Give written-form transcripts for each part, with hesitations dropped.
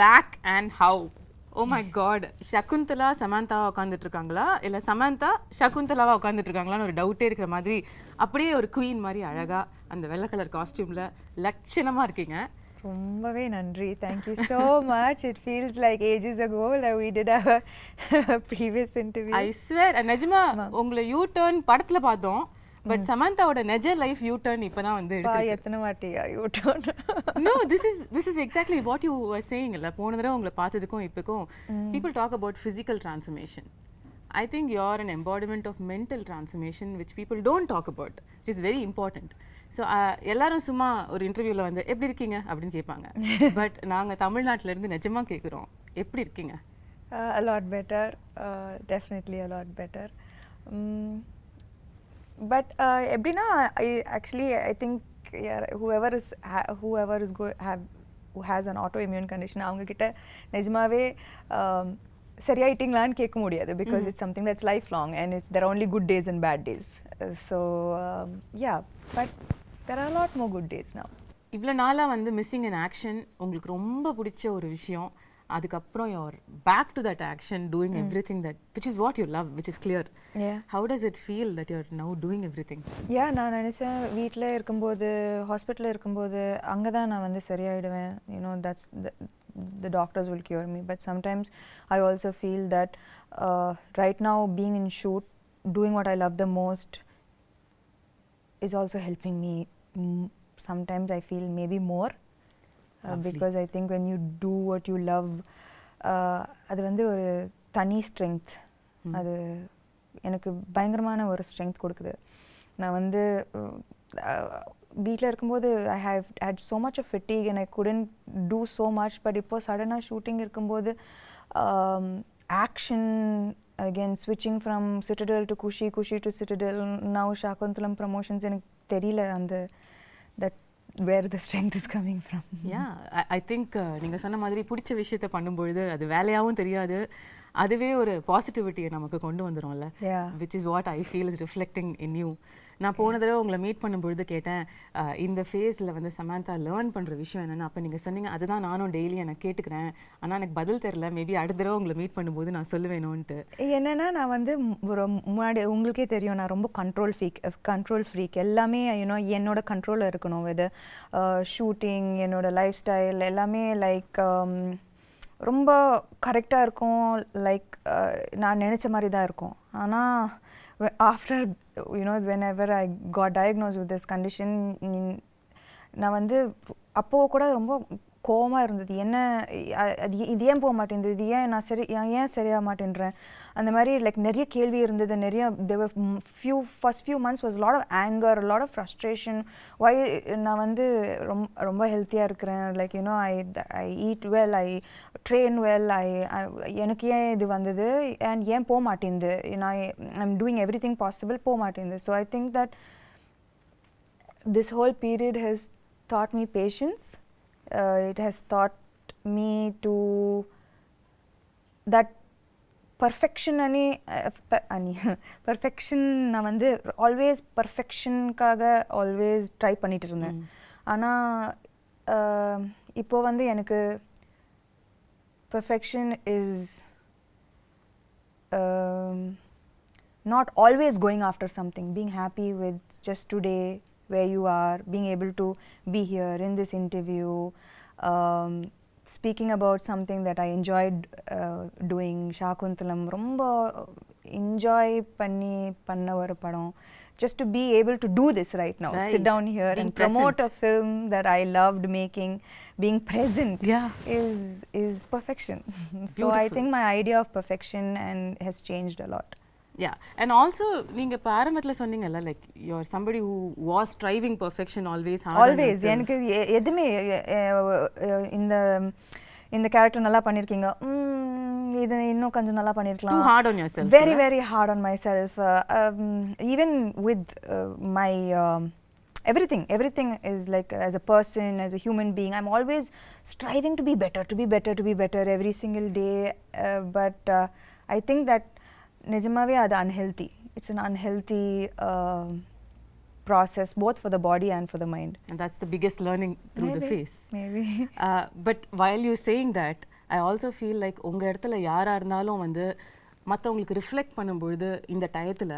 back and how? Oh my god, Shaakuntala Samantha உட்கார்ந்துட்டு இருக்காங்களா இல்ல Samantha Shaakuntalaவா உட்கார்ந்துட்டு இருக்காங்களான்னு ஒரு டவுட்டே இருக்கிற மாதிரி அப்படியே ஒரு குயின் மாதிரி அழகா அந்த வெள்ளை கலர் காஸ்டியூம்ல லட்சணமா இருக்கீங்க. ரொம்பவே நன்றி. Thank you so much. It feels like ages ago that we did our previous interview. I swear, நிஜமா உங்களை யூ டர்ன் படத்துல பார்த்தோம். பட் சமந்தாவோட நெஜ லைஃப் யூ டர்ன் இப்பதான் வந்து எடுத்து எத்தனை வாட்டியா U turn? No, this is exactly what you were saying. இல்ல போன தடவை உங்களை பார்த்ததுக்கும் இப்போக்கும் people talk about physical transformation. I think you're an embodiment of mental transformation which people don't talk about, which is very important. So எல்லாரும் சும்மா ஒரு இன்டர்வியூல வந்து எப்படி இருக்கீங்க அப்படின்னு கேட்பாங்க. பட் நாங்க தமிழ்நாட்டுல இருந்து நிஜமா கேக்குறோம், எப்படி இருக்கீங்க? A lot better, definitely a lot better. But எப்படின்னா I think whoever who has an autoimmune condition அவங்க கிட்ட நிஜமாவே சரியாயிட்டீங்களான்னு கேட்க முடியாது because it's something that's lifelong and there are only good days and bad days. So yeah, but there are a lot more good days now. இவ்வளோ நாளாக வந்து missing in action உங்களுக்கு ரொம்ப பிடிச்ச ஒரு விஷயம், அதுக்கப்புறம் you're back to that action doing everything that which is what you love, which is clear. Yeah. How does it feel that you're now doing everything? Yeah, நான் நினைச்சேன் வீட்டில் இருக்கும்போது ஹாஸ்பிட்டலில் இருக்கும்போது அங்கே தான் நான் வந்து சரியாயிடுவேன். You know, that's the doctors will cure me, but sometimes I also feel that right now being in shoot, doing what I love the most is also helping me. Sometimes I feel maybe more because I think when you do what you love, அது வந்து ஒரு தனி strength, அது எனக்கு பயங்கரமான ஒரு strength கொடுக்குது. நான் வந்து வீட்டில் இருக்கும்போது I have had so much of fatigue and I couldn't do so much, but இப்போ சடனாக ஷூட்டிங் இருக்கும்போது action, again switching from Citadel to Kushi to Citadel, now Shaakuntalam promotions, எனக்கு தெரியல அந்த that where the strength is coming from. Yeah, I think நீங்க சொன்ன மாதிரி பிடிச்ச விஷயத்தை பண்ணும்பொழுது அது வேலையாகவும் தெரியாது, அதுவே ஒரு பாசிட்டிவிட்டியை நமக்கு கொண்டு வந்துடும்ல. which is what I feel is reflecting in you. நான் போன தடவை உங்களை மீட் பண்ணும்பொழுது கேட்டேன் இந்த ஃபேஸில் வந்து சமந்தா லேர்ன் பண்ணுற விஷயம் என்னென்னு. அப்போ நீங்கள் சொன்னீங்க அதுதான் நானும் டெய்லி எனக்கு கேட்டுக்கிறேன், ஆனால் எனக்கு பதில் தெரில, மேபி அடுத்த தடவை உங்களை மீட் பண்ணும்போது நான் சொல்லுவேணும்ன்ட்டு. என்னென்னா நான் வந்து ஒரு முன்னாடி உங்களுக்கே தெரியும் நான் ரொம்ப கண்ட்ரோல் ஃப்ரீக், எல்லாமே யூனோ என்னோட கண்ட்ரோலில் இருக்கணும். வித் ஷூட்டிங், என்னோட லைஃப் ஸ்டைல் எல்லாமே லைக் ரொம்ப கரெக்டாக இருக்கும், லைக் நான் நினச்ச மாதிரி தான் இருக்கும். ஆனால் after whenever I got diagnosed with this condition, நான் வந்து அப்போது கூட ரொம்ப கோவமாக இருந்தது. என்ன இது ஏன் போக மாட்டேங்குது, இது ஏன் நான் ஏன் சரியாக மாட்டேன்றேன், அந்த மாதிரி லைக் நிறைய கேள்வி இருந்தது. நிறைய first few months was a lot of anger, a lot of frustration. why நான் வந்து ரொம்ப ஹெல்த்தியாக இருக்கிறேன், like I eat well, I train well, எனக்கு ஏன் இது வந்தது and ஏன் போக மாட்டேங்குது, I'm doing everything possible, போக மாட்டேங்குது. So I think that this whole period has taught me patience. It has taught me to that perfection perfection நான் வந்து ஆல்வேஸ் பர்ஃபெக்ஷனுக்காக ஆல்வேஸ் ட்ரை பண்ணிட்டு இருந்தேன். ஆனால் இப்போ வந்து எனக்கு perfection is not always going after something, being happy with just today where you are, being able to be here in this interview, speaking about something that I enjoyed doing. Shaakuntalam romba enjoy panna ஒரு படம். Just to be able to do this right now, sit down here being and promote a film that I loved making, being present is perfection. So I think my idea of perfection has changed a lot. Yeah, and also நீங்க இப்ப ஆரம்பத்துல சொன்னீங்கல்ல, like you're somebody who was striving perfection always. எனக்கு எதுமே இந்த character நல்லா பண்ணிருக்கீங்க, இது இன்னும் கொஞ்சம் நல்லா பண்ணிருக்கலாம். Too hard on yourself. Very hard on myself. Even with my everything is like as a person, as a human being, I'm always striving to be better every single day. But I think that நிஜமாவே அது unhealthy. It's an unhealthy process both for the body and for the mind. And that's the biggest learning through the face. Maybe. But while you're saying that, I also feel like உங்க இடத்துல யாரா இருந்தாலும் வந்து மற்றவங்களுக்கு reflect பண்ணும்பொழுது இந்த டயத்தில்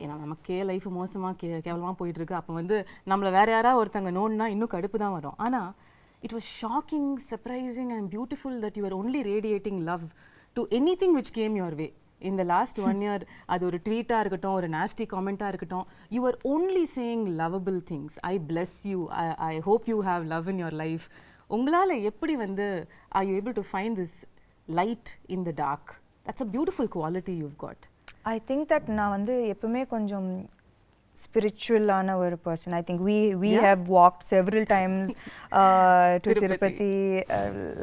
ஏன்னா நமக்கே லைஃப் மோசமாக கேவலமாக போயிட்டுருக்கு, அப்போ வந்து நம்மளை வேறு யாராவது ஒருத்தங்க நோன்னா இன்னும் கடுப்பு தான் வரும். ஆனால் it was shocking, surprising and beautiful that you were only radiating love to anything which came your way. In the last 1 year, அது ஒரு ட்வீட்டாக இருக்கட்டும், ஒரு nasty comment-ஆக இருக்கட்டும், you were only saying lovable things. I bless you. I hope you have love in your life. உங்களால் எப்படி வந்து are you able to find this light in the dark? That's a beautiful quality you've got. I think that நான் வந்து எப்பவுமே கொஞ்சம் spiritual-ஆன ஒரு person. I think we have walked several times to Tirupati,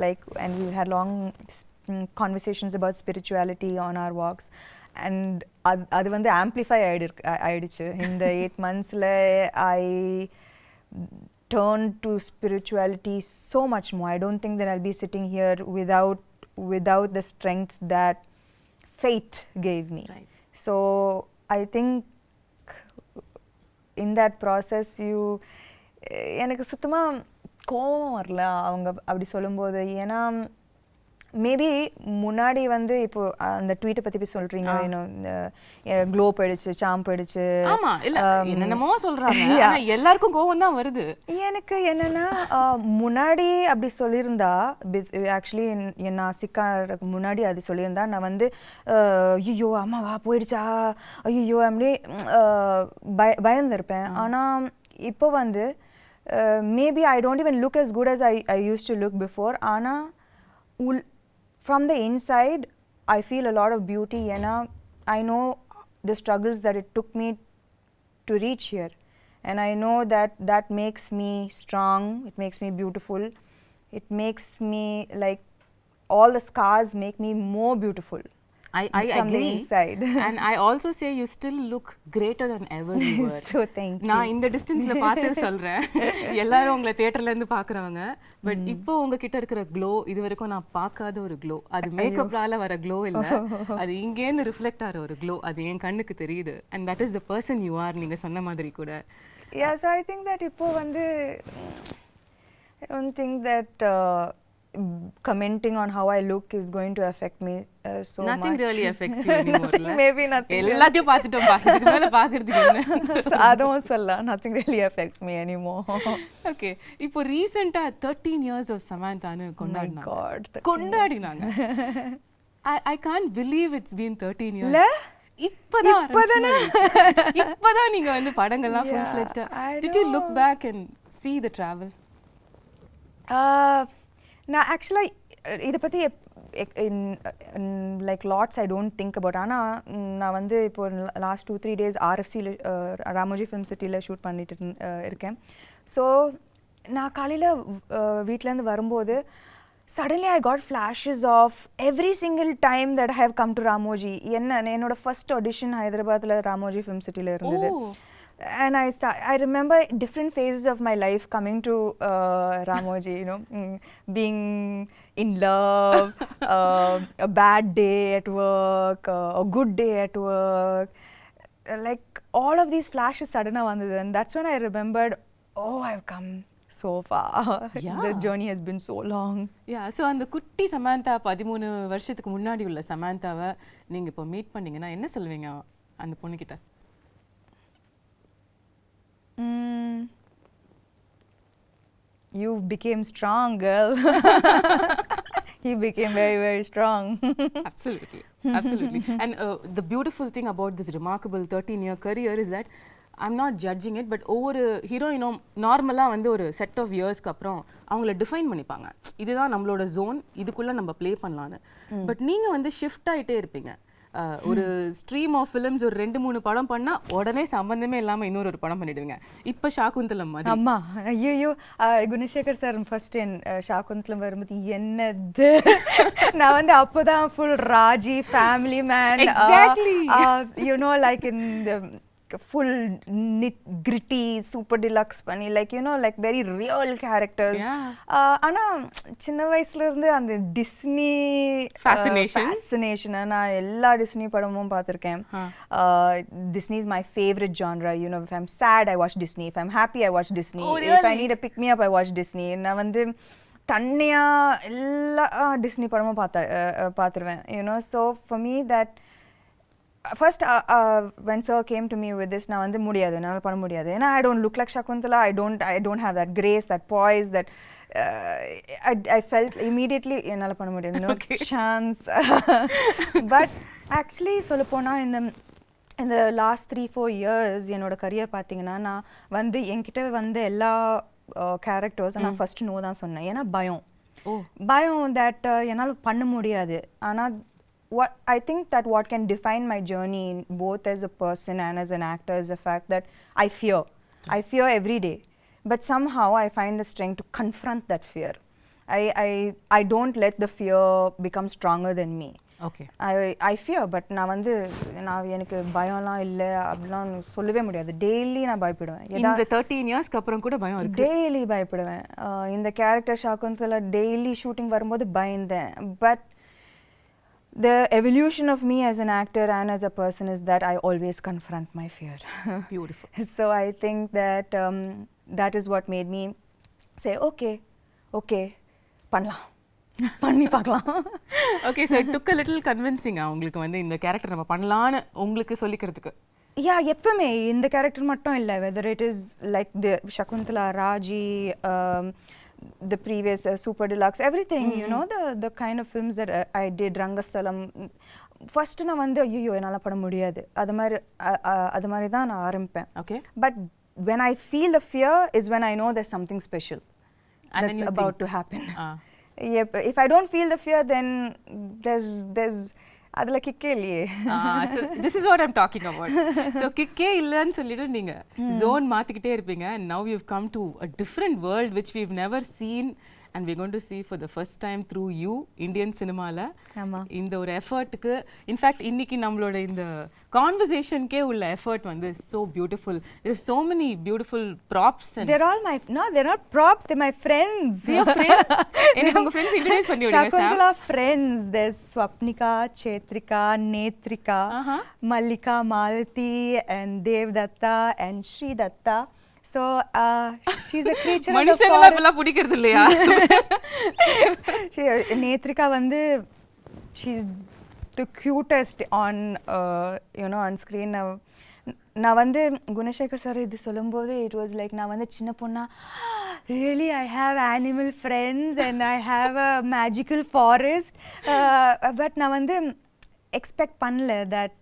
like, and we had long conversations about spirituality on our walks. And அது வந்து amplify ஆயிடுச்சு. In the 8 monthsல I turned to spirituality so much more. I don't think that I'll be sitting here without the strength that faith gave me. Right. So I think in that process எனக்கு சுத்தமா கோபம் வரல அவங்க அப்படி சொல்லும்போது. ஏன்னா maybe முன்னாடி வந்து இப்போ அந்த ட்வீட்டை பத்தி போய் சொல்றீங்க, க்ளோ போயிடுச்சு, சாம் போயிடுச்சு, ஆமா இல்ல என்னென்னமோ சொல்றாங்க, ஆனா எல்லாருக்கும் கோவம் தான் வருது. எனக்கு என்னன்னா முன்னாடி அப்படி சொல்லியிருந்தா, ஆக்சுவலி நான் சிக்காருக்கு முன்னாடி அது சொல்லியிருந்தா நான் வந்து ஐயோ அம்மாவா போயிடுச்சா, ஐயோ அப்படி பயந்துருப்பேன். ஆனால் இப்போ வந்து maybe I don't even look as good as I used to look before. ஆனால் from the inside I feel a lot of beauty. I know the struggles that it took me to reach here, and I know that makes me strong, it makes me beautiful, it makes me like all the scars make me more beautiful. I from agree. The inside. And I also say you still look greater than ever you were. So thank you. நான் இந்த டிஸ்டன்ஸ்ல பார்த்து சொல்றேன், எல்லாரும் உங்களை தியேட்டர்ல இருந்து பாக்குறவங்க, பட் இப்போ உங்ககிட்ட இருக்கிற க்ளோ இது வரைக்கும் நான் பார்க்காத ஒரு க்ளோ. அது மேக்கப்னால வர க்ளோ இல்ல, அது இங்கேருந்து ரிஃப்ளெக்ட் ஆகிற ஒரு க்ளோ. அது என் கண்ணுக்கு தெரியுது. And that is the person you are. நீங்க சொன்ன மாதிரி கூட. Yeah, so I think that இப்போ வந்து I don't think that commenting on how I look is going to affect me so nothing much. Nothing really affects you anymore. Maybe nothing. எல்லாத்தையும் பார்த்துட்டோம், இதுக்கு மேல பார்க்கிறதுக்கு என்ன? அதுவும் சொல்ல nothing really affects me anymore. Okay, இப்போ ரீசெண்டா 13 years of Samanthaன்னு கொண்டாடினாங்க. My God. கொண்டாடினாங்க. I can't believe it's been 13 years. இல்ல? இப்பதான் நீங்க வந்து படங்கள்லாம் full fledged. Did you look back and see the travel? நான் ஆக்சுவலாக இதை பற்றி like lots I don't think about. ஆனால் நான் வந்து இப்போ லாஸ்ட் 2-3 days RFCயில் ராமோஜி ஃபிலிம் சிட்டியில் ஷூட் பண்ணிட்டு இருக்கேன். ஸோ நான் காலையில் வீட்டிலேருந்து வரும்போது suddenly I got flashes of every single time that I have come to Ramoji. என்னோட ஃபர்ஸ்ட் ஆடிஷன் ஹைதராபாத்தில் ராமோஜி ஃபிலிம் சிட்டியில் இருந்தது. And I remember different phases of my life coming to Ramoji, being in love, a bad day at work, a good day at work, like all of these flashes suddenly vandhu, and that's when I remembered, oh, I've come so far. Yeah. The journey has been so long. Yeah, so அந்த குட்டி சமந்தா 13 வருஷத்துக்கு முன்னாடி உள்ள சமந்தாவை நீங்க இப்போ meet பண்ணீங்கன்னா என்ன சொல்வீங்க அந்த பொண்ணு கிட்ட? You became strong, girl. He became very, very strong. Absolutely, absolutely. And the beautiful thing about this remarkable 13-year career is that I'm not judging it, but ஒவ்வொரு ஹீரோயினும் நார்மலாக வந்து ஒரு செட் ஆஃப் இயர்ஸ்க்கு அப்புறம் அவங்கள டிஃபைன் பண்ணிப்பாங்க, இதுதான் நம்மளோட ஜோன், இதுக்குள்ளே நம்ம ப்ளே பண்ணலான்னு. பட் நீங்கள் வந்து ஷிஃப்ட் ஆகிட்டே இருப்பீங்க. ஒரு ஸ்ட்ரீம் ஆஃப் ஃபிலிம்ஸ் ஒரு 2-3 படம் பண்ணா உடனே சம்பந்தமே இல்லாம இன்னொரு படம் பண்ணிடுவீங்க. இப்ப ஷாகுந்தலம் மாதிரி. அம்மா ஐயோ, குணசேகர் சார் ஃபர்ஸ்ட் ஷாகுந்தலம் வரும்போது என்னது, நான் வந்து அப்போதான் full Raji family man, Exactly. Like in full gritty super deluxe பண்ணி like you know like very real characters. ஆனா சின்ன வயசுல இருந்து அந்த டிஸ்னி fascination நான் எல்லா டிஸ்னி படமும் பார்த்திருக்கேன். Disney is my favorite genre. You know, if I'm sad I watch Disney, if I'm happy I watch Disney. Oh, really? If I need a pick me up I watch Disney. நான் வந்து தன்னியா எல்லா Disney படமும் பார்த்துருவேன். You know, so for me that first when sir came to me with this நான் வந்து முடியாது என்னால பண்ண முடியாது ஏன்னா I don't look like Shaakuntala, I don't have that grace, that poise, that I felt immediately என்னால பண்ண முடியாது, no chance. But actually சொல்ல போனா in the last 3-4 years என்னோட career பாத்தீங்கன்னா நான் வந்து என்கிட்ட வந்து எல்லா characters நான் first no தான் சொன்னேன் ஏன்னா பயம் that என்னால பண்ண முடியாது. ஆனா what I think that what can define my journey both as a person and as an actor is the fact that I fear every day, but somehow I find the strength to confront that fear. I don't let the fear become stronger than me. Okay. I fear, but நான் வந்து நான் எனக்கு பயம்லாம் இல்ல அப்படிலாம் சொல்லவே முடியாது. Daily நான் பயப்படுவேன். இந்த 13 இயர்ஸ்க்கு அப்புறம் கூட பயம் இருக்கு. டெய்லி பயப்படுவேன். இந்த கேரக்டர் ஷாகுந்தலா டெய்லி ஷூட்டிங் வரும்போது பயந்தேன். But the evolution of me as an actor and as a person is that I always confront my fear. Beautiful. So I think that that is what made me say okay பண்ணலாம் பண்ணி பார்க்கலாம். Okay, so it took a little convincing உங்களுக்கு வந்து இந்த character நம்ம பண்ணலாம்னு உங்களுக்கு சொல்லிக்கிறதுக்கு. எப்பவுமே இந்த கேரக்டர் மட்டும் இல்ல, whether it is like the Shaakuntala, Raji, the previous super deluxe, everything, you know, the kind of films that I did, Rangasthalam, first நான் வந்து ஐயோ என்னால பண்ண முடியாது அது மாதிரி தான் நான் ஆரம்பிப்பேன். Okay. But when I feel the fear is when I know there's something special and that's about to happen. Yep. If I don't feel the fear, then there's adla kikke இல்லையே. So this is what I'm talking about. So kikke இல்லன்னு சொல்லிட்டு நீங்க zone மாத்திக்கிட்டே இருப்பீங்க, and now you've come to a different world which we've never seen and we're going to see for the first time through you Indian cinema-ல. இந்த ஒரு எஃபர்ட்டுக்கு in fact இன்னைக்கு நம்மளோட இந்த கான்வர்சேஷன்க்கே உள்ள எஃபர்ட் வந்து so beautiful. There's so many beautiful props and they're not props, they're my friends. Your friends? எனக்கு உங்க friends introduce பண்ணி விடுங்க sir. Shaakuntala friends, there's Swapnika, Chetrika, Netrika, Mallika, Malati and Devdatta and Sri Datta. So she's a creature of the forest. மனுஷங்கள இப்பலாம் பிடிக்கிறது இல்லையா? நேத்ரிகா வந்து she's the cutest on you know on screen. நான் வந்து Gunasekar sir இது சொல்லும்போது it was like நான் வந்து சின்ன பொண்ணா really I have animal friends and I have a magical forest, but நான் வந்து expect பண்ணல that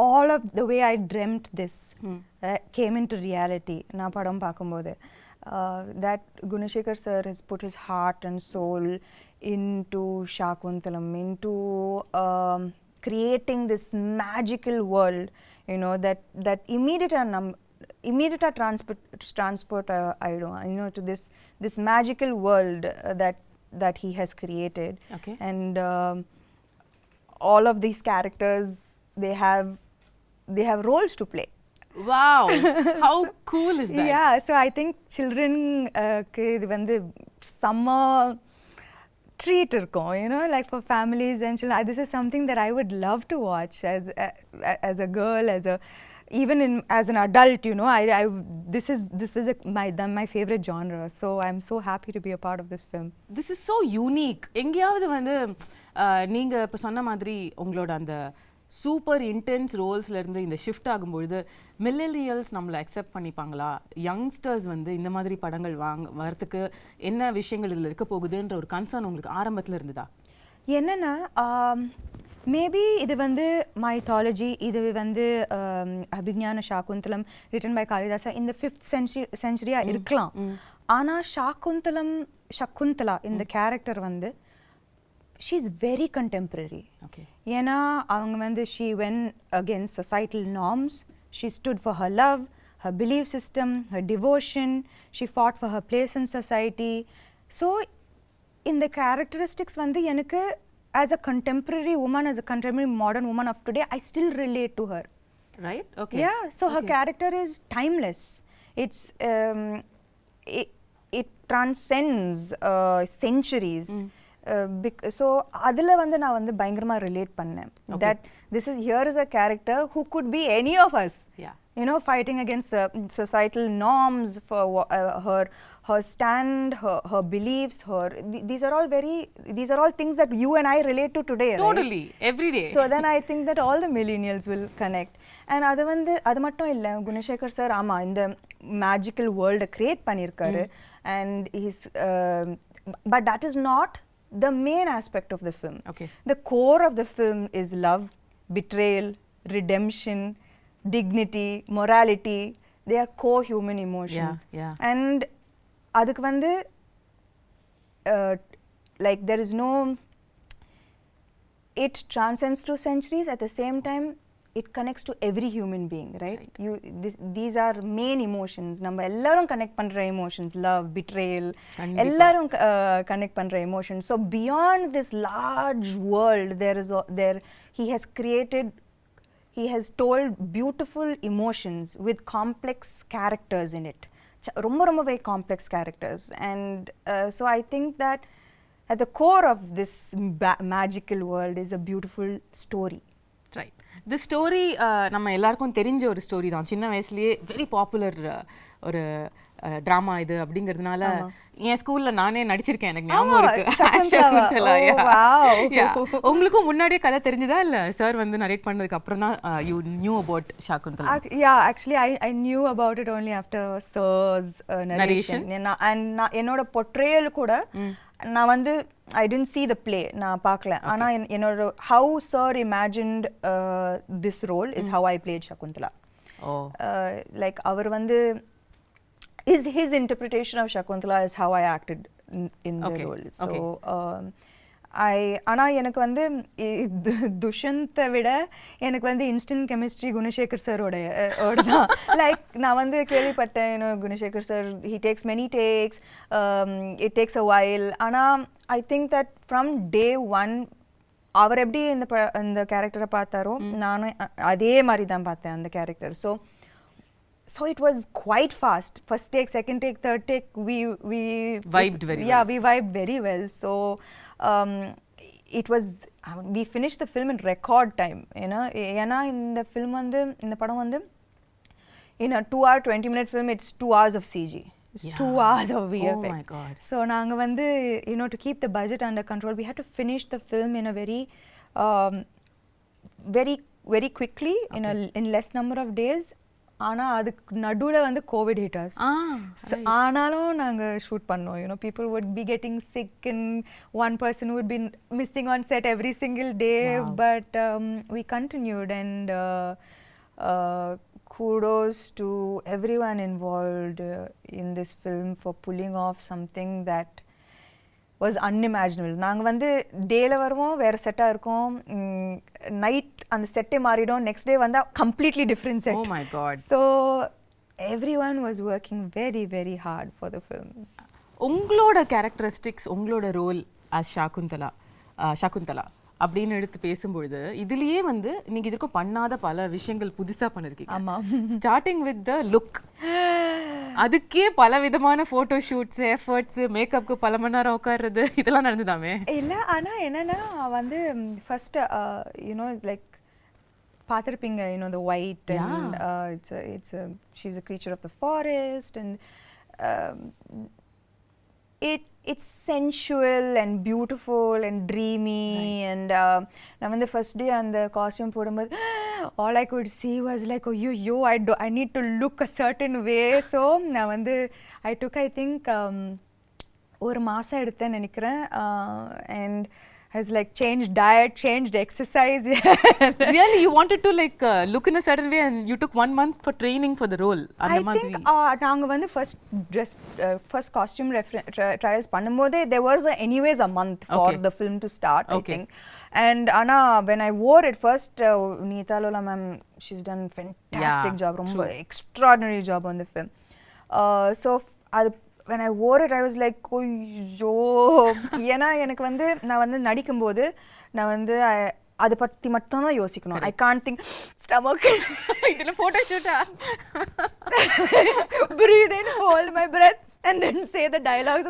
all of the way I dreamt this came into reality. Na padam paakumbodhu that Gunashekar sir has put his heart and soul into Shaakuntalam, into creating this magical world, you know, that immediate transport I don't you know to this magical world that he has created. Okay. And all of these characters they have roles to play. Wow, how cool is that? Yeah, so I think children இது வந்து summer treat இருக்கும், you know, like for families and children. This is something that I would love to watch as a girl, even as an adult, you know. This is my favorite genre, so I'm so happy to be a part of this film. This is so unique. எங்கயாவது வந்து நீங்க இப்ப சொன்ன மாதிரி உங்களோட அந்த super intense ரோல்ஸ்ல இருந்து இந்த ஷிஃப்ட் ஆகும்பொழுது மில்லேனியல்ஸ் நம்மளை அக்செப்ட் பண்ணிப்பாங்களா, யங்ஸ்டர்ஸ் வந்து இந்த மாதிரி படங்கள் வரதுக்கு என்ன விஷயங்கள் இதில் இருக்க போகுதுன்ற ஒரு கன்சர்ன் உங்களுக்கு ஆரம்பத்தில் இருந்ததா? என்னன்னா மேபி இது வந்து மைத்தாலஜி, இது வந்து அபிஞான ஷாகுந்தலம் ரிட்டன் பை காளிதாசா இந்த 5th century இருக்கலாம். ஆனால் சகுந்தலா இந்த கேரக்டர் வந்து she's very contemporary. Okay. ஏன்னா அவங்க வந்து she went against societal norms, she stood for her love, her belief system, her devotion, she fought for her place in society. So இந்த characteristics வந்து எனக்கு as a contemporary woman, as a contemporary modern woman of today, I still relate to her. Right? Okay. Yeah, so her character is timeless. It's it transcends centuries. So adula vandu na vandu bayangarama relate pannேன். That this is here is a character who could be any of us. Yeah. You know, fighting against societal norms for her stand, her beliefs, these are all things that you and I relate to today, totally, right? every day. So then I think that all the millennials will connect. And அது மட்டும் இல்ல, Gunasekar sir ஆமா இந்த magical வேர்ல்டை create பண்ணியிருக்காரு. And he's but that is not the main aspect of the film. Okay. The core of the film is love, betrayal, redemption, dignity, morality. They are core human emotions. Yeah. And adukku vandu like there is no, it transcends through centuries. At the same time it connects to every human being, right? These are main emotions. நம்ம எல்லாரும் connect பண்ற emotions, love, betrayal, எல்லாரும் connect பண்ற emotions. So beyond this large world, he has told beautiful emotions with complex characters in it. ரொம்ப very complex characters. And so I think that at the core of this magical world is a beautiful story. Right. The story நம்ம எல்லாருக்கும் தெரிஞ்ச ஒரு story தான். சின்ன வயசுலயே very popular ஒரு drama இது அப்படிங்கிறதுனால என் ஸ்கூல்ல நானே நடிச்சிருக்கேன், எனக்கு ஞாபகம் இருக்கு. ஷாகுந்தலா. உங்களுக்கும் முன்னாடியே கதை தெரிஞ்சதா இல்ல சார் வந்து நரேட் பண்ணதுக்கு அப்புறம் தான் you knew about Shaakuntalam? Yeah, actually I knew about it only after sir's narration. And என்னோட portrayal கூட நான் வந்து I didn't see the play, நான் பார்க்கல. ஆனா என்னோட how sir imagined this role is how I played Shaakuntala. Like அவர் வந்து his interpretation of Shaakuntala is how I acted in the role. So ஆனா எனக்கு வந்து துஷந்தை விட எனக்கு வந்து இன்ஸ்டன்ட் கெமிஸ்ட்ரி குணசேகர் சாரோட தான். லைக் நான் வந்து கேள்விப்பட்டேன், Gunasekar sir he takes many takes, it takes a while. ஆனால் I think that from day one அவர் எப்படி இந்த கேரக்டரை பார்த்தாரோ நானும் அதே மாதிரி தான் பார்த்தேன் அந்த character. So it was quite fast. First take, second take, third take, we vibed very well. Yeah, we vibed very well. So it was, we finished the film in record time, you know. ஏன்னா இந்த film வந்து இந்த படம் வந்து in a 2-hour 20-minute film, it's 2 hours of CG. It's 2 hours of VFX. Oh my god. So நாங்க வந்து, you know, to keep the budget under control, we had to finish the film in a very quickly, in less number of days. ஆனா அதுக்கு நடுவுல வந்து Covid hit us. ஆனாலும் நாங்க shoot பண்ணோம். You know, people would be getting sick and one person would be missing on set every single day. Wow. But we continued, and kudos to everyone involved in this film for pulling off something that was unimaginable. நாங்க வந்து டேல வருவோம், வேற செட்டா இருக்கும், night அந்த செட்டே மாறிடும், நெக்ஸ்ட் டே வந்தா completely different set. Oh my god. So everyone was working very very hard for the film. உங்களோட கேரக்டரிஸ்டிக்ஸ், உங்களோட ரோல் as ஷாகுந்தலா அப்படின்னு எடுத்து பேசும்பொழுது இதுலயே வந்து நீங்க இதுக்கும் பண்ணாத பல விஷயங்கள் புதுசா பண்ணிருக்கீங்க. ஆமா. ஸ்டார்டிங் வித் த லுக், அதுக்கே பல விதமான போட்டோ ஷூட்ஸ், எஃபர்ட்ஸ், மேக்கப்க்கு பல மணி நேரம் உட்கார்றது, இதெல்லாம் நடந்துதாமே? இல்ல, ஆனா என்னன்னா வந்து ஃபர்ஸ்ட் யூனோ லைக் பார்த்திருப்பீங்க, you know, the white and she's a creature of the forest, and it's sensual and beautiful and dreamy. Right. And நான் வந்து first day அந்த costume போடும்போது all I could see was like, oh yo, I need to look a certain way. So நான் வந்து I took, I think ஒரு மாசம் எடுத்தேன்னு நினைக்கிறேன். And has like changed diet, changed exercise. Really, you wanted to like look in a certain way, and you took 1 month for training for the role? I think நாங்க வந்து first costume trials பண்ணும்போது there was anyways a month for the film to start, I think. And Anna, when I wore it first, Neeta Lola ma'am, she's done fantastic job, ரொம்ப extraordinary job on the film. So when I wore it, I was like, ஐயோ, ஏன்னா எனக்கு வந்து நான் வந்து நடிக்கும்போது நான் வந்து அதை பற்றி மட்டும் தான் யோசிக்கணும். ஐ கான்ட் திங்க் ஸ்டமக் இதில் photo ஷூட்டா breathe in, hold my breath and then say the dialogues.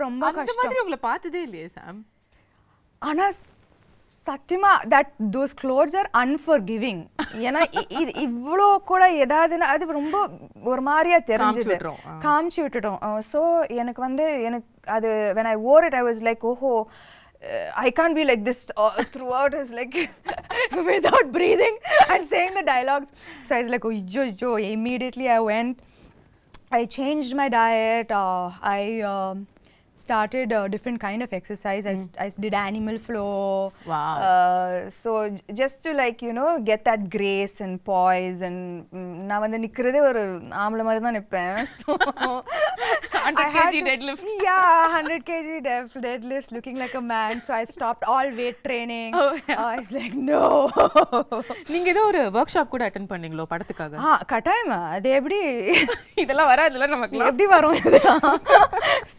ரொம்ப அந்த கஷ்டம். மாதிரி உங்களை பார்த்ததே இல்லையே சாம். ஆனால் சத்தியமா that those clothes are unforgiving. ஏன்னா இவ்வளோ கூட ஏதாவதுன்னா அது ரொம்ப ஒரு மாதிரியா தெரிஞ்சுது, காமிச்சு விட்டுட்டோம். ஸோ எனக்கு அது when I wore it I was like ஓஹோ I can't be like this throughout. It's like without breathing and saying the dialogues. So I was like, oh, immediately I went. I changed my diet. I started a different kind of exercise. I did animal flow. Wow. So just to like get that grace and poise and நான் வந்து நிக்கிறதே ஒரு ஆம்பளை மாதிரி தான் நிப்பேன். So 100 kg deadlift. Yeah, 100 kg deadlifts, looking like a man. So I stopped all weight training. Oh, yeah. I was like, no. நீங்க ஏதோ ஒரு work shop கூட அட்டெண்ட் பண்ணீங்களோ படத்துக்காக? கட்டாயமா. அது எப்படி இதெல்லாம் வராதுல நமக்கு. எப்படி வரும் இதெல்லாம்?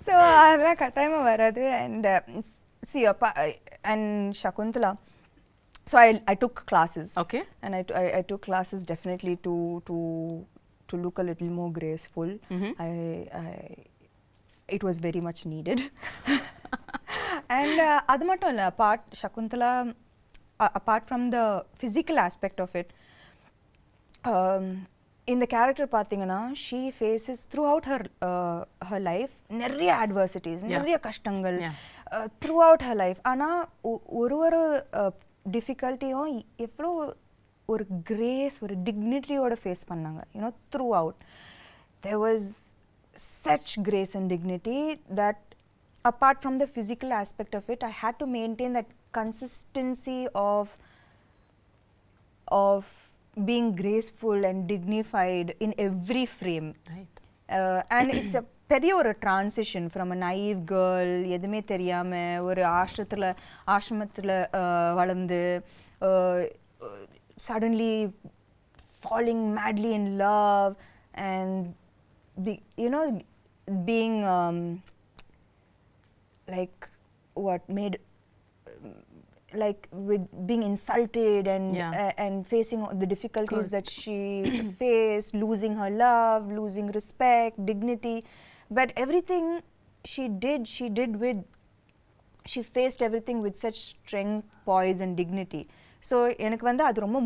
So அதெல்லாம் கட்டாயமா வராது. And see and Shaakuntalam. So I took classes. Okay. And I took classes definitely to look a little more graceful. It was very much needed. And அது மட்டும் இல்ல, apart from the physical aspect of it, இந்த character பார்த்தீங்கன்னா she faces throughout her life நிறைய adversities, நிறைய கஷ்டங்கள் throughout her life. ஆனால் ஒரு டிஃபிகல்ட்டியும் எவ்வளோ ஒரு கிரேஸ், ஒரு டிக்னிட்டியோட ஃபேஸ் பண்ணாங்க. throughout there was such grace and dignity that apart from the physical aspect of it I had to maintain that consistency of being graceful and dignified in every frame. Right. And it's a பெரிய ஒரு transition from a naive girl, எதுவுமே தெரியாம ஒரு ஆசிரமத்தில் வளர்ந்து suddenly falling madly in love and being like what made like with being insulted and facing the difficulties that she faced, losing her love, losing respect, dignity, but everything she faced everything with such strength, poise and dignity. So எனக்கு வந்து அது ரொம்ப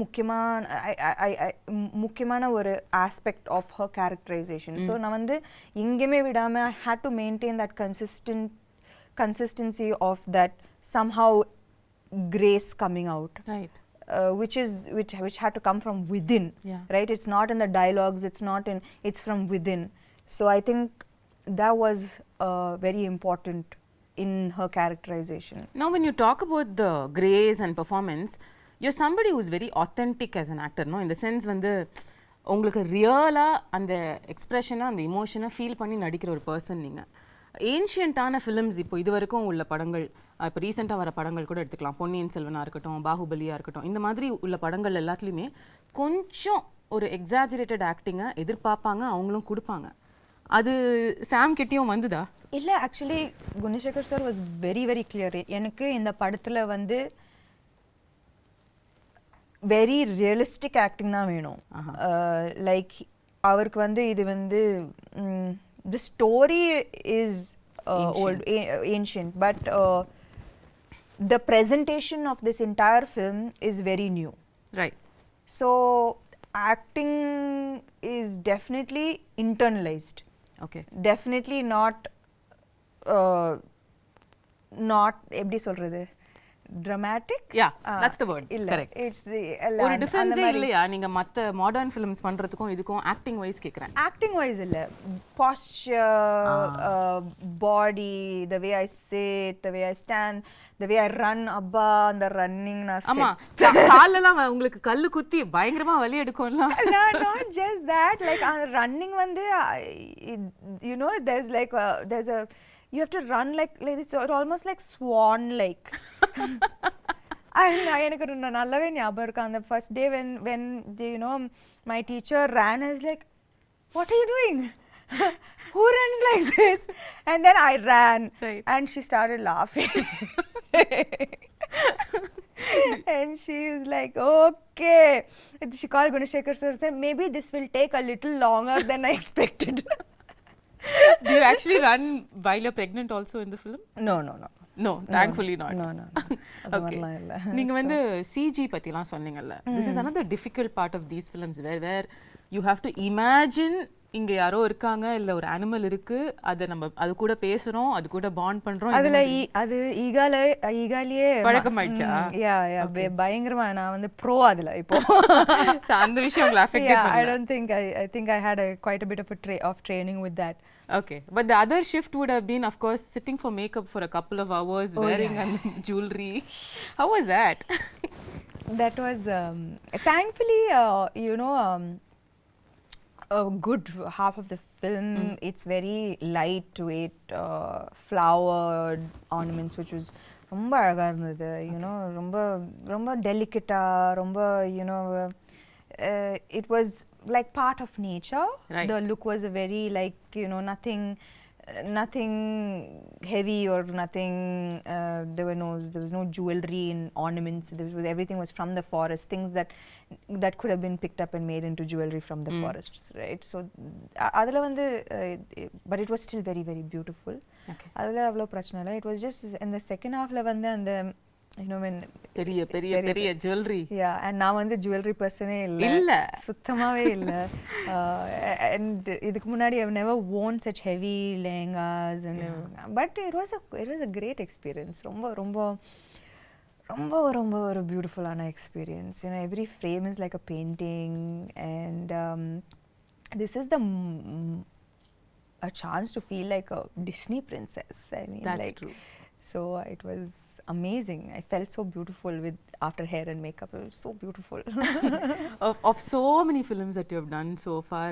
முக்கியமான ஒரு aspect of her characterization. So நான் வந்து எங்கேயுமே விடாம I had to maintain that consistency of that somehow grace coming out, right? Which had to come from within. Right? It's not in the dialogues, it's from within. So I think that was very important in her characterization. Now when you talk about the grace and performance, you're somebody who's very authentic as an actor, no? In the sense வந்து உங்களுக்கு ரியலா அந்த எக்ஸ்பிரஷனை, அந்த இமோஷனை feel பண்ணி நடிக்கிற ஒரு person நீங்கள். ஏன்ஷியன்ட்டான ஃபிலிம்ஸ் இப்போ இது வரைக்கும் உள்ள படங்கள், இப்போ ரீசெண்டாக வர படங்கள் கூட எடுத்துக்கலாம், பொன்னியின் செல்வனாக இருக்கட்டும், பாகுபலியாக இருக்கட்டும், இந்த மாதிரி உள்ள படங்கள் எல்லாத்துலேயுமே கொஞ்சம் ஒரு எக்ஸாஜரேட்டட் ஆக்டிங்கை எதிர்பார்ப்பாங்க, அவங்களும் கொடுப்பாங்க. அது சாம் கிட்டேயும் வந்துதா? இல்லை, actually Gunasekar sir was very very clear. எனக்கு இந்த படத்தில் வந்து வெரி ரியலிஸ்டிக் ஆக்டிங் தான் வேணும். லைக் அவருக்கு வந்து இது வந்து the story is ancient, but the presentation of this entire film is very new. Right. So acting is definitely internalized. Okay. Definitely not எப்படி சொல்றது, dramatic. Yeah, that's the word. Correct. It's the ஒரு difference இல்லையா நீங்க மத்த modern films பண்றதுக்கும் இதுக்கும் acting wise கேக்குறேன்? Acting wise இல்ல, posture, body, the way I sit, the way I stand, the way I run, abba அந்த running நான் ஆமா காலெல்லாம் உங்களுக்கு கல்லு குத்தி பயங்கரமா வலி எடுக்கும்ல. Not just that, like running வந்து there's a you have to run like it's almost like swan like. எனக்கு நல்லாவே ஞாபகம் இருக்கு அந்த first day when my teacher ran. I was like, what are you doing? Who runs like this? And then I ran. Right. And she started laughing. And she is like, okay. And she called Gunashekhar sir and said, maybe this will take a little longer than I expected. Do you actually run while you're pregnant also in the film? No, no, no. No, thankfully not. No, no, no. அது Okay. மாதிரிலாம் இல்ல. நீங்க வந்து CG பத்திலாம் சொன்னீங்கல்ல. This is another difficult part of these films where you have to imagine இங்க யாரோ இருக்காங்க இல்ல ஒரு அனிமல் இருக்கு அத நம்ம அது கூட பேசுறோம் அது கூட பாண்ட் பண்றோம் அதுல அது ஈகாலியே பழக்கமாயிடுச்சா? யா யா பயங்கரமா நான் வந்து ப்ரோ அதுல இப்போ. So அந்த விஷயம் உங்களை affect பண்ணல. I don't think I think I had quite a bit of training with that. Okay, but the other shift would have been, of course, sitting for makeup for a couple of hours, wearing jewelry. How was that? That was thankfully, you know, a good half of the film. It's very lightweight, flowered ornaments, which was ரொம்ப அழகா இருந்தது. You know, ரொம்ப delicate-ஆ, ரொம்ப you know, it was like part of nature. Right. The look was a very like, you know, nothing heavy or nothing. There was no jewelry and ornaments. Everything was from the forest. Things that could have been picked up and made into jewelry from the forests, right? So adula vandu but it was still very very beautiful. Okay. Adula avlo prachana illa. It was just in the second half la vandu and you know when பெரிய jewelry. Yeah, and நான் வந்து jewelry personே இல்ல சுத்தமாவே இல்ல. And இதுக்கு முன்னாடி I've never worn such heavy lehengas and but it was a great experience. ரொம்ப ஒரு beautiful ஆன experience. You know, every frame is like a painting and this is a chance to feel like a Disney princess. I mean, that's like true. So it was amazing. I felt so beautiful after hair and makeup. It was so beautiful. of so many films that you have done so far,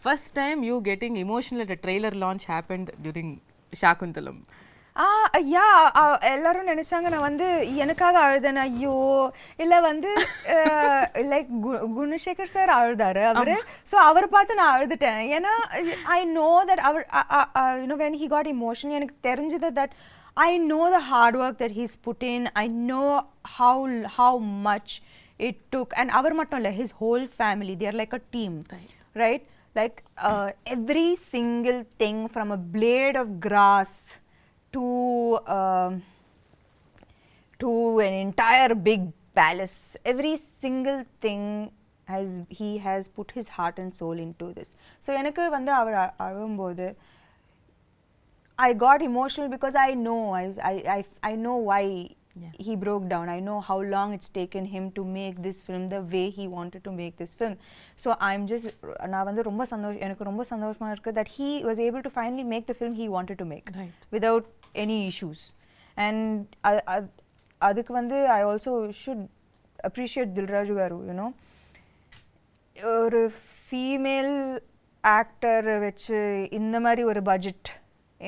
first time you getting emotional at a trailer launch happened during Shaakuntalam. எல்லாரும் நினைச்சாங்க நான் வந்து எனக்காக அழுதேன். ஐயோ இல்ல வந்து like Gunasekar sir அழுதாரு அவரு. ஸோ அவரை பார்த்து நான் அழுதுட்டேன். ஏன்னா ஐ நோ தட் அவர் you know when he got emotion எனக்கு தெரிஞ்சது that I know the hard work that he's put in. I know how much it took. And avar mattum illa, his whole family, they are like a team, right? Like every single thing from a blade of grass to an entire big palace, every single thing he has put his heart and soul into this. So enakku vandu avar alumbodhu I got emotional because I know why he broke down. I know how long it's taken him to make this film the way he wanted to make this film. So I'm just நான் வந்து எனக்கு ரொம்ப சந்தோஷமா இருக்கு that he was able to finally make the film he wanted to make without any issues. And அதுக்கு வந்து I also should appreciate Dilraju garu, you know. ஒரு female actor வச்சு இந்த மாதிரி ஒரு பட்ஜெட்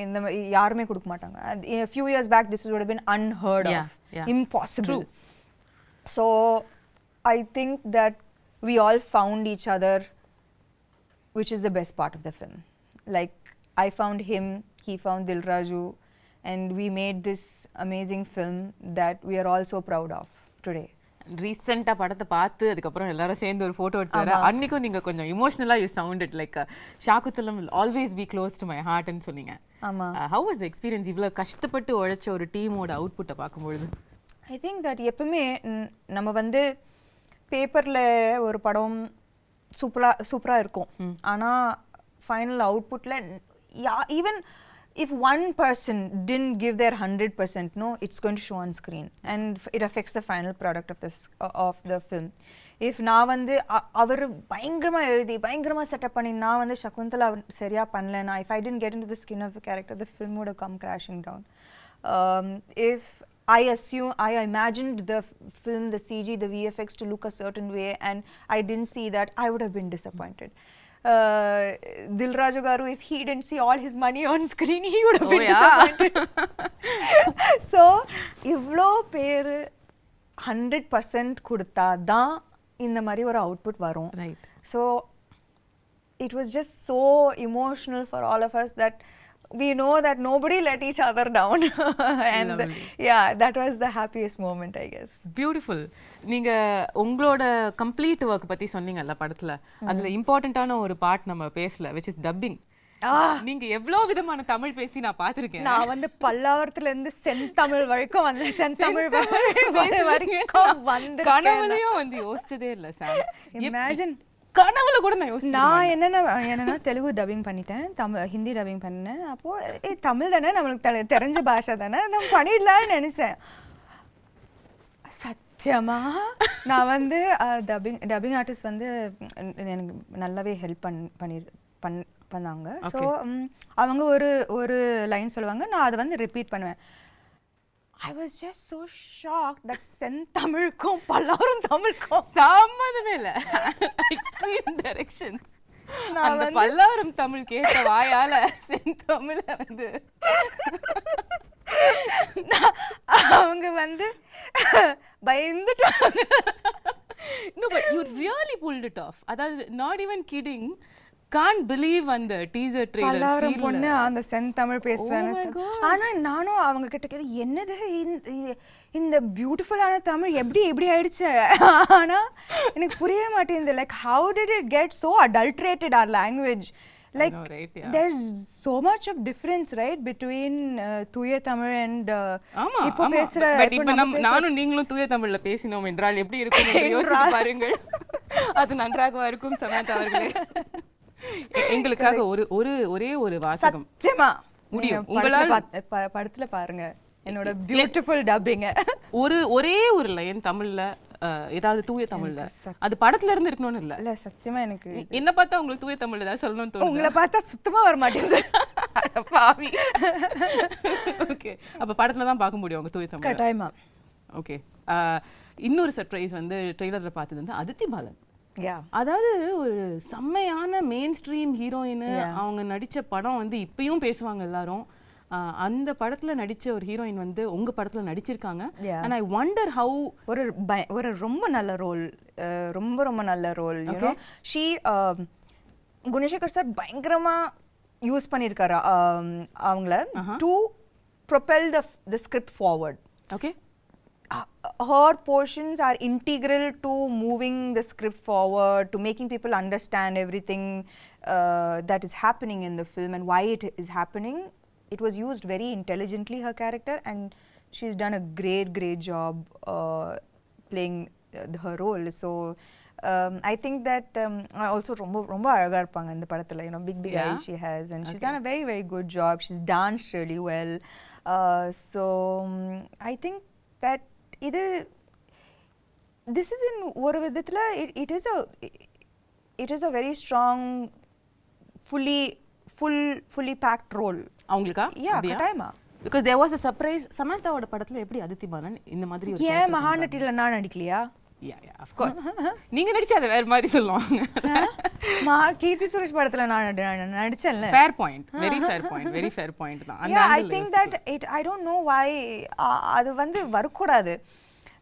இந்த யாருமே கொடுக்க மாட்டாங்க. A few years back this would have been unheard of. Impossible. True. So I think that we all found each other, which is the best part of the film. Like I found him, he found Dilraju, and we made this amazing film that we are all so proud of today. ரீசெண்டாக படத்தை பார்த்து அதுக்கப்புறம் எல்லாரும் சேர்ந்து ஒரு photo எடுத்து வர அன்னைக்கும் நீங்கள் கொஞ்சம் இமோஷனலாக you sounded like Shaakuntalam will always be close to my ஹார்ட்னு சொன்னீங்க. ஹவ் வாஸ் த எக்ஸ்பீரியன்ஸ் இவ்வளோ கஷ்டப்பட்டு உழைச்ச ஒரு டீமோட அவுட்புட்டை பார்க்கும்பொழுது? ஐ திங்க் தட் எப்பவுமே நம்ம வந்து பேப்பரில் ஒரு படம் சூப்பராக இருக்கும், ஆனால் ஃபைனல் அவுட்புட்டில் even if one person didn't give their 100%, no, it's going to show on screen and it affects the final product of the film. If நான் வந்து அவர் பயங்கரமா எழுதி பயங்கரமா செட்டப் பண்ணி நான் வந்து சகுந்தலா சரியா பண்ணலனா, if I didn't get into the skin of the character, the film would have come crashing down. If I imagined the film, the CG, the VFX to look a certain way and I didn't see that, I would have been disappointed. Dilraju garu, if he didn't see all his money on screen, he would have been disappointed. So ivlo per 100% கொடுத்தா தான் இந்த மாதிரி ஒரு output வரும். Right. So it was just so emotional for all of us that we know that nobody let each other down. And yeah, that was the happiest moment, I guess. Beautiful. நீங்க உங்களோட complete work பத்தி சொன்னீங்கல்ல படத்துல, அதுல இம்பார்ட்டன்டான ஒரு part நம்ம பேசல, which is dubbing. நீங்க எவ்வளவு விதமான தமிழ் பேசி நான் பாத்திருக்கேன். நான் வந்து பல்லாவரத்துல இருந்து செந்தமிழ் வரைக்கும் வந்தேன். செந்தமிழ் வரைக்கும் வந்து கனவுலயும் வந்து யோசிச்சதே இல்ல சார். இமேஜின் கனவுல கூட நான் யோசிச்சேன். நான் என்னன்னா தெலுங்கு டப்பிங் பண்ணிட்டேன், ஹிந்தி டப்பிங் பண்ணேன். அப்போ தமிழ் தானே நம்மளுக்கு தெரிஞ்ச பாஷை தானே, நம்ம பண்ணிடலாம்னு நினைச்சேன். சத்தியமா நான் வந்து டப்பிங் ஆர்டிஸ்ட் வந்து எனக்கு நல்லாவே ஹெல்ப் பண்ணாங்க. ஸோ அவங்க ஒரு லைன் சொல்லுவாங்க, நான் அதை வந்து ரிப்பீட் பண்ணுவேன். I was just so shocked that செந்தமிழுக்கும் Pallavaram தமிழுக்கும் சம்மந்தமே இல்லை. Extreme directions. அந்த பல்லாவரம் தமிழ் கேட்ட வாயால செந்தமிழ வந்து அவங்க வந்து பயந்துட்டாங்க. No, but you really pulled it off. அதாவது not even kidding. Can't believe அந்த டீசர் ட்ரெய்லர் பல்லாவரம் பொண்ணு அந்த செந்தமிழ் பேசுறாங்க. ஆனா நானும் அவங்க கிட்ட கேது, என்னது இந்த பியூட்டிஃபுல்லான தமிழ் எப்படி ஆயிடுச்சு? ஆனா எனக்கு புரிய மாட்டேங்குது. Like how did it get so adulterated our language? Like know, right? Yeah. There's so much of difference, right, between தூய தமிழ் and இப்போ பேசுற. பட் இப்போ நானும் நீங்களும் தூய தமிழ்ல பேசினோம் என்றால் எப்படி இருக்கும் என்று யோசிச்சு பாருங்கள். அது நன்றாக இருக்கும் சமந்தா அவர்களே. எங்களுக்காக ஒரே ஒரு வாசகம் சத்தியமா முடியும். உங்களால படத்துல பாருங்க என்னோட பியூட்டிஃபுல் டப்பிங். ஒரே ஒரு லைன் தமிழ்ல, ஏதாவது தூய தமிழ்ல, அது படத்துல இருந்து இருக்கணும்னு இல்ல. சத்தியமா எனக்கு என்ன பார்த்தா உங்களுக்கு தூய தமிழ்ல ஏதாவது சொல்லணும்னு தோணுது? உங்களை பார்த்தா சுத்தமா வர மாட்டேங்குது. பாவி. ஓகே, அப்ப படத்துல தான் பார்க்க முடியும் உங்க தூய தமிழ். கட்டாயமா. ஓகே, இன்னொரு சர்ப்ரைஸ் வந்து ட்ரெய்லர்ல பார்த்தது வந்து அதித்தி பாலன். அதாவது ஒரு செம்மையான மெயின் ஸ்ட்ரீம் ஹீரோயின். அவங்க நடிச்ச படம் வந்து இப்பயும் பேசுவாங்க எல்லாரும். அந்த படத்துல நடிச்ச ஒரு ஹீரோயின் வந்து உங்க படத்துல நடிச்சிருக்காங்க. and I wonder how ஒரு ரொம்ப நல்ல ரோல், ரொம்ப நல்ல role. you know she Gunasekar sir பயங்கரமா யூஸ் பண்ணிருக்காரு அவங்கள to propel the script forward. okay, her portions are integral to moving the script forward, to making people understand everything that is happening in the film and why it is happening. It was used very intelligently, her character, and she's done a great job playing her role. So I think that also ரொம்ப அழகா இருப்பாங்க இந்த படத்துல. You know, big eyes she has, and she's done a very good job. She's danced really well. So I think that this is in ஒரு விதத்துல it is a very strong fully packed role. அவங்களுக்கா? கட்டாயமா. because there was a surprise. சமந்தாவோட படத்துல எப்படி அதித்தி பாலன் இந்த மாதிரி ஒரு ஏன் மகாநட்டில நான் நடிக்கலையா? yeah of course. நீங்க நடிச்சா அது வேற மாதிரி சொல்லுவாங்க. கீர்த்தி சுரேஷ் படத்துல நான் நடிச்சேன்ல. fair point, very fair point தான். அந்த I think that I don't know why அது வந்து வரக்கூடாது.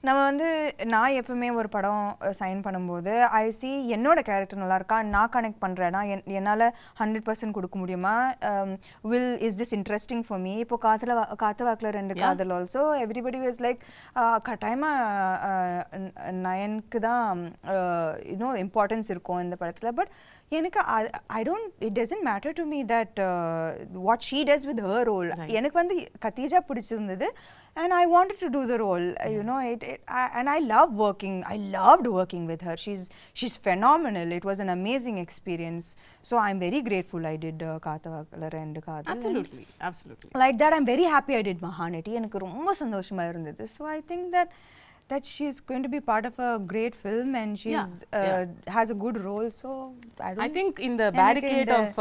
நம்ம வந்து நான் எப்பவுமே ஒரு படம் சைன் பண்ணும்போது ஐ சி என்னோட கேரக்டர் நல்லா இருக்கா, நான் கனெக்ட் பண்ணுறேன்னா என்னால் 100% கொடுக்க முடியுமா, is this interesting for me. இப்போ காத்து வாக்கில் 2 காதல் ஆல்சோ எவ்ரிபடி வாஸ் லைக் கட்டாயமாக நயனுக்கு தான் இன்னும் இம்பார்ட்டன்ஸ் இருக்கும் இந்த படத்தில். பட் எனக்கு it doesn't matter to me that what she does with her role. எனக்கு வந்து கத்தீஜா பிடிச்சிருந்தது and I wanted to do the role. You know, and I loved working with her. She's phenomenal. It was an amazing experience. So I'm very grateful I did Kaathavakala and Kadal. Absolutely. Like that, I'm very happy I did Mahanati. எனக்கு ரொம்ப சந்தோஷமா இருந்தது. So I think that she's going to be part of a great film and she's has a good role. So I think in the barricade of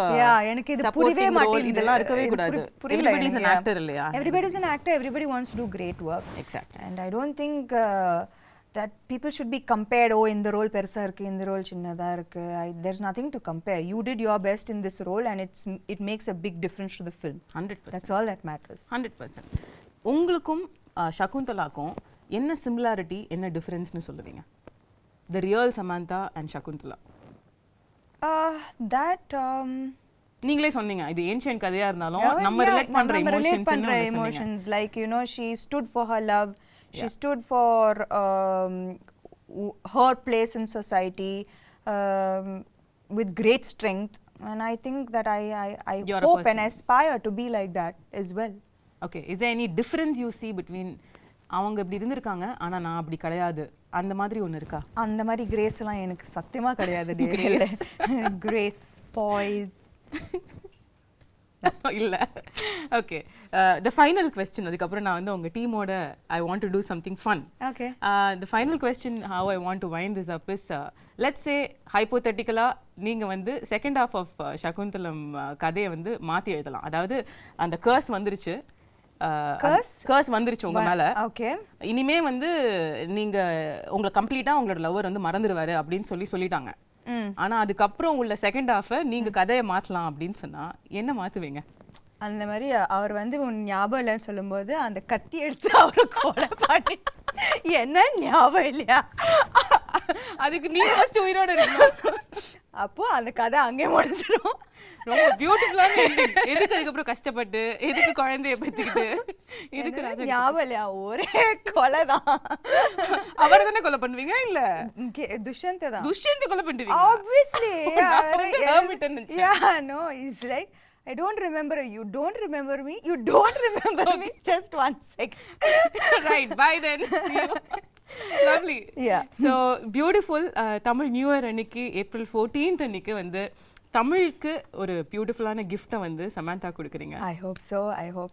எனக்கு இது புரியவே மாட்டேங்குது. இதெல்லாம் இருக்கவே கூடாது. Everybody is an actor இல்லையா? Everybody is an actor. Everybody wants to do great work. Exactly. And I don't think that people should be compared. Oh, இந்த role பெருசா இருக்கு, இந்த ரோல் சின்னதா இருக்கு. There's nothing to compare. You did your best in this role and it makes a big difference to the film. 100%. That's all that matters. 100%. உங்களுக்கும் ஷகுந்தலாக்கும் என்ன similarity, என்ன டிஃபரன்ஸ்னு சொல்லுவீங்க? The real Samantha and Shaakuntala. நீங்களே சொன்னீங்க இது ancient கதையா இருந்தாலும் நம்ம ரிலேட் பண்ற emotions like you know she stood for her love, she stood for her place in society with great strength, and I think that I hope and aspire to be like that as well. Okay, is there any difference you see between அவங்க இப்படி இருந்திருக்காங்க ஆனா நான் அப்படி கிடையாது அந்த மாதிரி ஒன்னு இருக்கா? அந்த மாதிரி கிரேஸ் எல்லாம் எனக்கு சத்தியமா கிடையாது. கிரேஸ் பாய்ஸ் இல்ல. ஓகே, the final question, அதுக்கப்புறம் நான் வந்து உங்க டீமோட I want to do something fun. Okay. The final question how I want to wind this up is let's say hypothetically நீங்க வந்து செகண்ட் half of Shaakuntalam கதையை வந்து மாத்தி எழுதலாம். அதாவது அந்த கர்ஸ் வந்துருச்சு, கர்ஸ் வந்துருச்சு உங்க மேல. ஓகே, இனிமே வந்து நீங்க உங்களை கம்ப்ளீட்டா உங்களோட லவர் வந்து மறந்துடுவாரு அப்படின்னு சொல்லிட்டாங்க. ஆனா அதுக்கப்புறம் உள்ள செகண்ட் ஹாஃபை நீங்க கதையை மாத்தலாம் அப்படின்னு சொன்னா என்ன மாத்துவீங்க? அந்த மாதிரி அவர் வந்து உன் ஞாபகம் இல்லைன்னு சொல்லும்போது அந்த கத்தி எடுத்து அவரை கொலை பண்ணி என்ன ஞாபகம் இல்லையா, அதுக்கு நீ ஃபர்ஸ்ட் உயிரோட இருக்கணும். அப்போ அந்த கதை அங்கே முடிஞ்சிடும். ரொம்ப பியூட்டிஃபுல்லான எண்டிங். எதுக்கு அதுக்கப்புறம் கஷ்டப்பட்டு எதுக்கு குழந்தைய பத்திக்கிட்டு எதுக்கு ஞாபகம் இல்லையா, ஒரே கொலை தான். அவரை தானே கொலை பண்ணுவீங்க? இல்ல துஷ்யந்த் தான். துஷ்யந்த் கொலை பண்ணுவீங்க obviously. Yeah, no, it's like I don't remember you, don't remember me, you don't remember me, just 1 second. Right, bye then, see you. Lovely. Yeah. So beautiful. Tamil New Year அன்னைக்கு April 14th அன்னைக்கு வந்து தமிழுக்கு ஒரு பியூட்டிஃபுல்லான கிஃப்ட்டை வந்து சமந்தா கொடுக்குறீங்க. I hope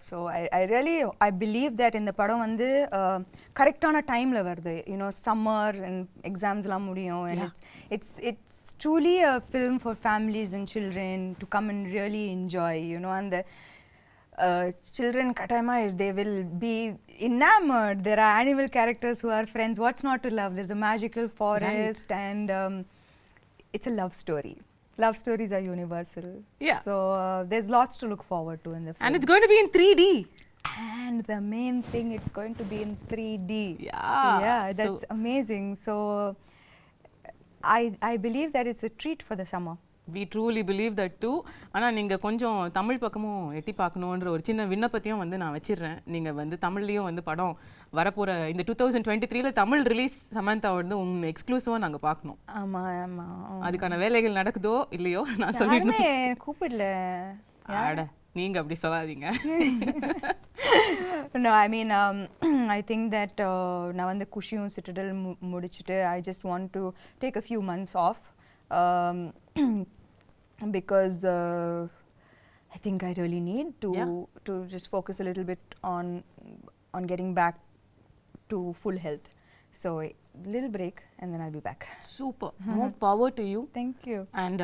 so. I really believe that இந்த படம் வந்து கரெக்டான டைம்ல வருது. You know, summer and examsலாம் முடியும், and it's truly a film for families and children to come and really enjoy, you know, and the children katayama they will be enamored. There are animal characters who are friends. What's not to love? There's a magical forest, right. And it's a love story. Love stories are universal. Yeah. So there's lots to look forward to in the film. And it's going to be in 3D. And the main thing, it's going to be in 3D. Yeah. That's amazing. So I believe that it's a treat for the summer. We truly believe that too. ஆனா நீங்க கொஞ்சம் தமிழ் பக்கமும் எட்டி பார்க்கணுன்ற ஒரு சின்ன விண்ணப்பத்தையும் வந்து நான் வச்சிடுறேன். நீங்க வந்து தமிழ்லயும் வந்து படம் வரப்போற இந்த 2023ல தமிழ் ரிலீஸ் சமந்தா வந்து உங்க எக்ஸ்க்ளூசிவா நாங்க பார்க்கணும். ஆமா. அதுக்கான வேலைகள் நடக்குதோ இல்லையோ நான் சொல்லிடுறேன். கூப்பிடல. அட நீங்க அப்படி சொல்லாதீங்க. No, I mean I think that நான் வந்து குஷியும் சிட்டடல் முடிச்சிட்டு I just want to take a few months off. Because I think I really need to just focus a little bit on getting back to full health. So a little break and then I'll be back. Super. More power to you. Thank you. And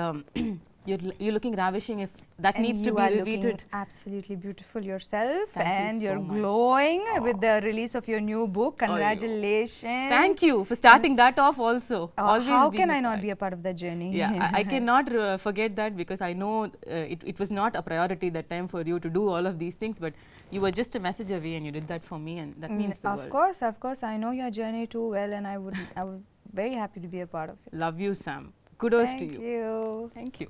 you're looking ravishing. If that and needs to be repeated. You are looking absolutely beautiful yourself. Thank and you so you're much. glowing with the release of your new book. Congratulations. Thank you for starting that off also. Always how can I not be a part of that journey? Yeah, I cannot forget that because I know it was not a priority that time for you to do all of these things, but you were just a message away and you did that for me, and that means the world. Of course, I know your journey too well, and I would very happy to be a part of it. Love you, Sam. Kudos to you. Thank you. Thank you.